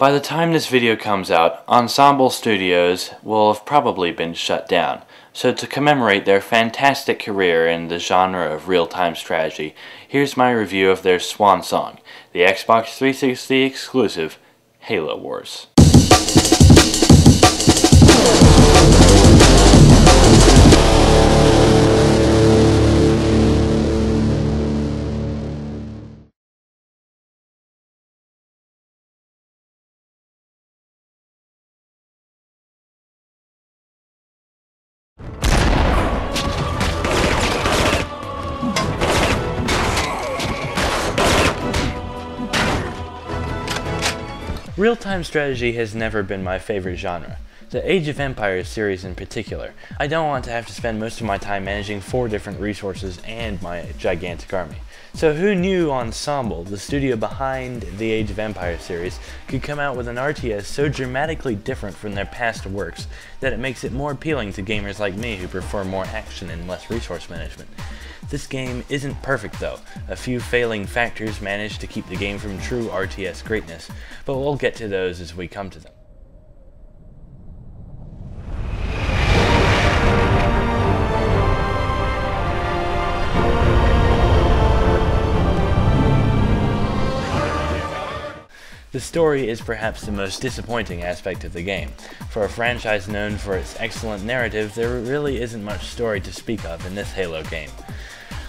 By the time this video comes out, Ensemble Studios will have probably been shut down. So to commemorate their fantastic career in the genre of real-time strategy, here's my review of their swan song, the Xbox 360 exclusive Halo Wars. Real-time strategy has never been my favorite genre, the Age of Empires series in particular. I don't want to have to spend most of my time managing 4 different resources and my gigantic army. So who knew Ensemble, the studio behind the Age of Empires series, could come out with an RTS so dramatically different from their past works that it makes it more appealing to gamers like me who prefer more action and less resource management. This game isn't perfect though. A few failing factors managed to keep the game from true RTS greatness, but we'll get to those as we come to them. The story is perhaps the most disappointing aspect of the game. For a franchise known for its excellent narrative, there really isn't much story to speak of in this Halo game.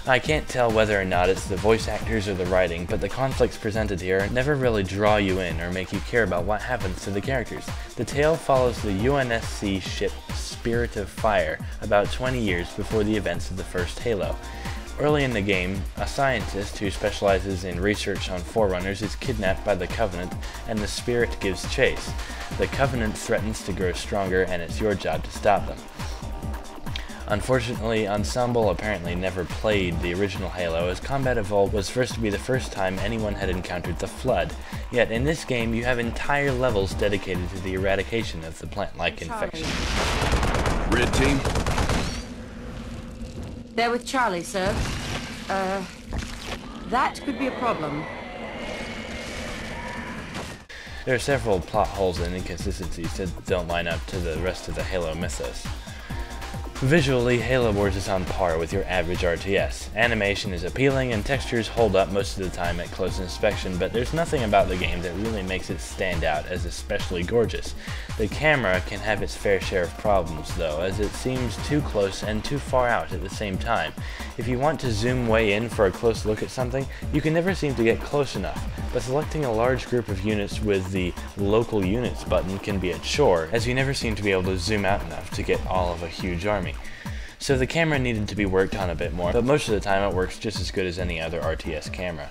I can't tell whether or not it's the voice actors or the writing, but the conflicts presented here never really draw you in or make you care about what happens to the characters. The tale follows the UNSC ship Spirit of Fire about 20 years before the events of the first Halo. Early in the game, a scientist who specializes in research on Forerunners is kidnapped by the Covenant, and the Spirit gives chase. The Covenant threatens to grow stronger, and it's your job to stop them. Unfortunately, Ensemble apparently never played the original Halo, as Combat Evolved was supposed to be the first time anyone had encountered the Flood. Yet in this game, you have entire levels dedicated to the eradication of the plant-like infection. Red team? They're with Charlie, sir. That could be a problem. There are several plot holes and inconsistencies that don't line up to the rest of the Halo mythos. Visually, Halo Wars is on par with your average RTS. Animation is appealing and textures hold up most of the time at close inspection, but there's nothing about the game that really makes it stand out as especially gorgeous. The camera can have its fair share of problems though, as it seems too close and too far out at the same time. If you want to zoom way in for a close look at something, you can never seem to get close enough, but selecting a large group of units with the Local Units button can be a chore, as you never seem to be able to zoom out enough to get all of a huge army. So the camera needed to be worked on a bit more, but most of the time it works just as good as any other RTS camera.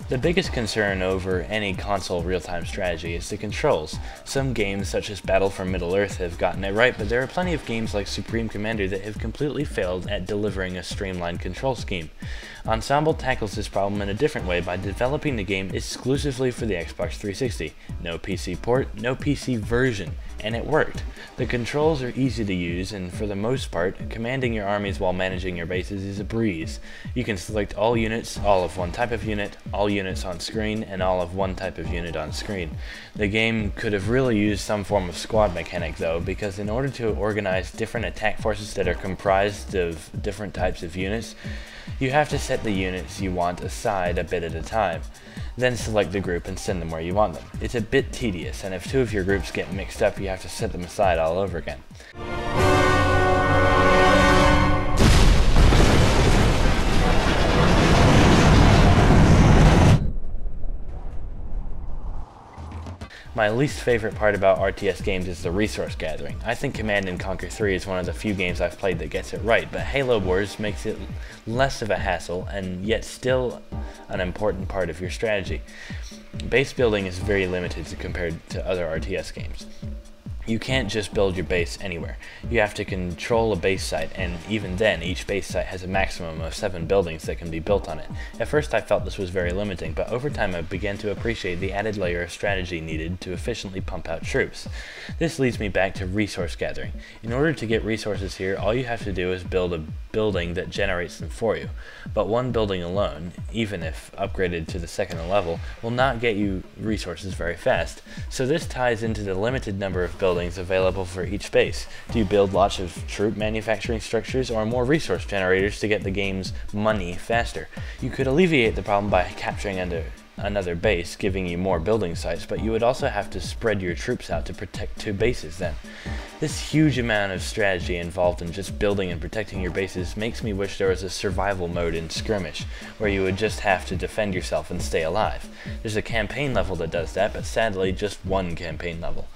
The biggest concern over any console real-time strategy is the controls. Some games such as Battle for Middle-earth have gotten it right, but there are plenty of games like Supreme Commander that have completely failed at delivering a streamlined control scheme. Ensemble tackles this problem in a different way by developing the game exclusively for the Xbox 360. No PC port, no PC version, and it worked. The controls are easy to use, and for the most part, commanding your armies while managing your bases is a breeze. You can select all units, all of one type of unit, all units on screen, and all of one type of unit on screen. The game could have really used some form of squad mechanic though, because in order to organize different attack forces that are comprised of different types of units, you have to set the units you want aside a bit at a time, then select the group and send them where you want them. It's a bit tedious, and if 2 of your groups get mixed up, you have to set them aside all over again. My least favorite part about RTS games is the resource gathering. I think Command & Conquer 3 is one of the few games I've played that gets it right, but Halo Wars makes it less of a hassle and yet still an important part of your strategy. Base building is very limited compared to other RTS games. You can't just build your base anywhere. You have to control a base site, and even then, each base site has a maximum of 7 buildings that can be built on it. At first I felt this was very limiting, but over time I began to appreciate the added layer of strategy needed to efficiently pump out troops. This leads me back to resource gathering. In order to get resources here, all you have to do is build a building that generates them for you. But one building alone, even if upgraded to the 2nd level, will not get you resources very fast. So this ties into the limited number of buildings available for each base. Do you build lots of troop manufacturing structures or more resource generators to get the game's money faster? You could alleviate the problem by capturing another base, giving you more building sites, but you would also have to spread your troops out to protect 2 bases then. This huge amount of strategy involved in just building and protecting your bases makes me wish there was a survival mode in Skirmish, where you would just have to defend yourself and stay alive. There's a campaign level that does that, but sadly just one campaign level.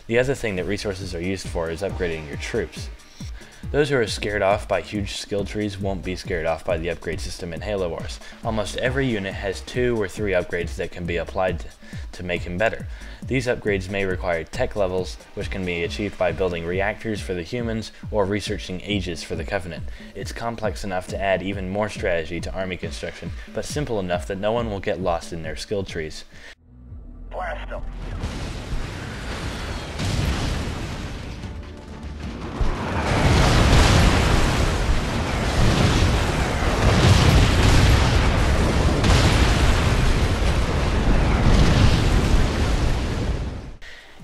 The other thing that resources are used for is upgrading your troops. Those who are scared off by huge skill trees won't be scared off by the upgrade system in Halo Wars. Almost every unit has 2 or 3 upgrades that can be applied to make him better. These upgrades may require tech levels, which can be achieved by building reactors for the humans or researching ages for the Covenant. It's complex enough to add even more strategy to army construction, but simple enough that no one will get lost in their skill trees. Blast them.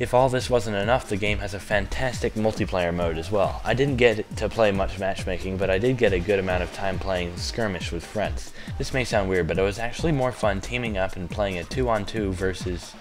If all this wasn't enough, the game has a fantastic multiplayer mode as well. I didn't get to play much matchmaking, but I did get a good amount of time playing Skirmish with friends. This may sound weird, but it was actually more fun teaming up and playing a 2-on-2 versus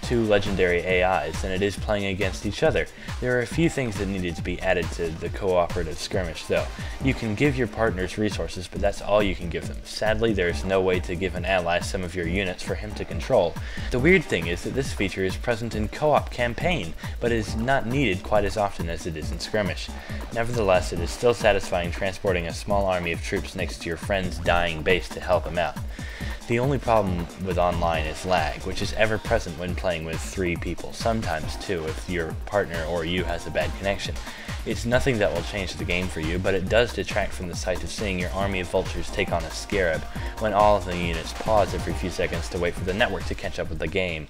2 legendary AIs than it is playing against each other. There are a few things that needed to be added to the cooperative Skirmish though. You can give your partners resources, but that's all you can give them. Sadly, there's no way to give an ally some of your units for him to control. The weird thing is that this feature is present in co-op campaign, but is not needed quite as often as it is in Skirmish. Nevertheless, it is still satisfying transporting a small army of troops next to your friend's dying base to help him out. The only problem with online is lag, which is ever present when playing with 3 people, sometimes 2 if your partner or you has a bad connection. It's nothing that will change the game for you, but it does detract from the sight of seeing your army of vultures take on a scarab, when all of the units pause every few seconds to wait for the network to catch up with the game.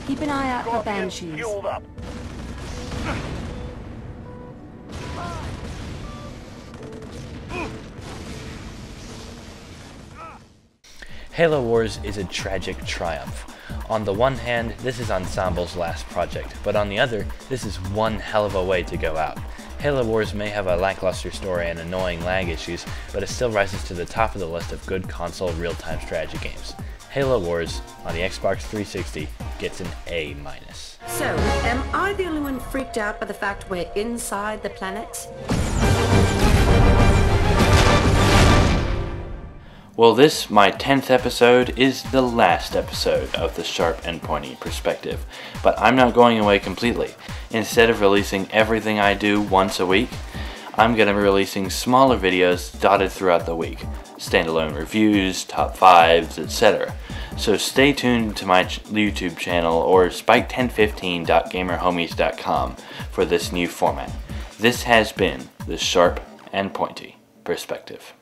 Keep an eye out for banshees. Fueled up. Halo Wars is a tragic triumph. On the one hand, this is Ensemble's last project, but on the other, this is one hell of a way to go out. Halo Wars may have a lackluster story and annoying lag issues, but it still rises to the top of the list of good console real-time strategy games. Halo Wars on the Xbox 360 gets an A-. So, am I the only one freaked out by the fact we're inside the planet? Well, this, my 10th episode, is the last episode of the Sharp and Pointy Perspective, but I'm not going away completely. Instead of releasing everything I do once a week, I'm going to be releasing smaller videos dotted throughout the week, standalone reviews, top 5s, etc. So stay tuned to my YouTube channel or spike1015.gamerhomies.com for this new format. This has been the Sharp and Pointy Perspective.